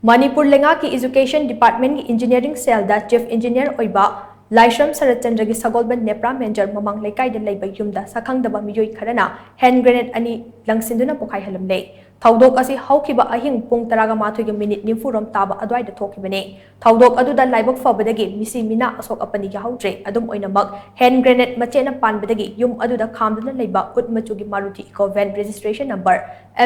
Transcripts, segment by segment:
Manipur leingak ki Education Department ki Engineering Cell da Chief Engineer Oiba Laishram Saratchandra ki Sagolband Nepra Menjor Mamang Leikai da leiba yumda shakkhangdaba meeoi kharana hand grenade ani Langsinduna Pokhaihallamle Thaudok asi haukiba ahing pung 13 minute nimfurom taba adwai da thokibane Thaudok aduda laibak fabadagi misi mina asok apani ya haudre adum oinamak hand grenade machena panbadagi yum aduda khamduna leiba ut machugi Maruti Eco Van registration number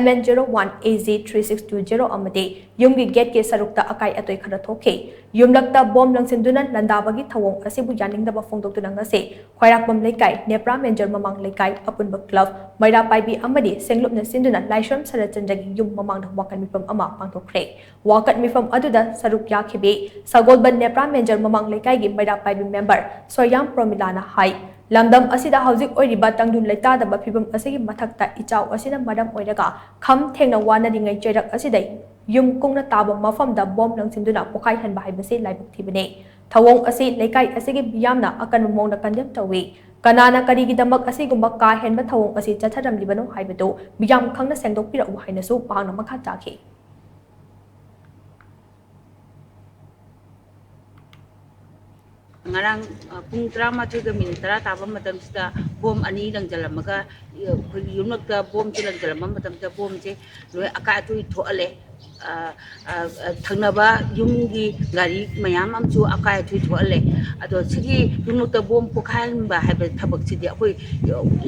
MN01AZ3620 amade yumgi gate ke sarukta akai atoi khara thoke yumlakta bom Langsinduna landabagi thawong asibu yaningdaba phongdoktuna ngase khwairakbam Leikai Nepra Menjor Mamang Leikai apunba club maira paibi amadi senglupna sinduna Laishram Saratchandra yum mamang wakan mifam ama pangthokre wakat mifam aduda saruk yakhibe Sagolband Nepra Menjor Mamang Leikai gi maira paibi member Soyam Promilana hai Lamdam asida hauzik oiriba tangdun leita da bafibam asigi mathakta ichau asina madam oiraga kham thengna wana dingai cherak asidai yum kungna taba mafam da bom Langsinduna pokhai hanba haibase laibuk thibane thawong asi Leikai asigi biyamna akan mongna kandem tawi kanana karigidamak asigumba ka henba thawong asi chatharamlibano haibado biyam khangna sengdokpira u hainasu pangna makha chakhi ngarang pung 13 taba matamsida bom ani langjalamaga yumnakta bom chilanjalama matamta bom che loi aka tu thoale thangnaba yumgi gari mayam amchu aka tu thoale ado sigi yumnakta bom pokhalba haiba thabak chidi akoi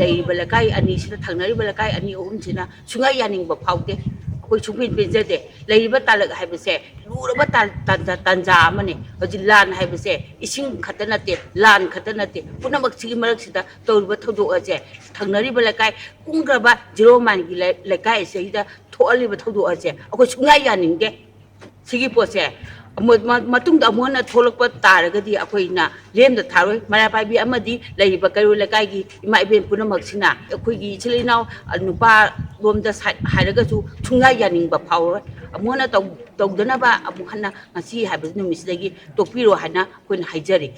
leiba Leikai ani sida thangnari Leikai ani ohum china sungai yaning ba phaude akoi chungpin pinjade leiba talak haibase luraba tanja amane hoji lan haibase ising khatanate lan khatanate punamak chigi marak sida tawruba thodo aje thangnari Leikai kungraba 0 man gi Leikai seida thoaliba thodo aje akoi sungai yaninge sigi pose matungda amona tholakpa taragadi akoina lemda tharoi mara paibi amadi leiba karu Leikai gi ima iben punamak sina akoi gi chilinau nupa lomda hairaga su sungai yaningba phawro amona tawdanaba amukhana ngasi haiba numisidagi tokpiro hana koina haijari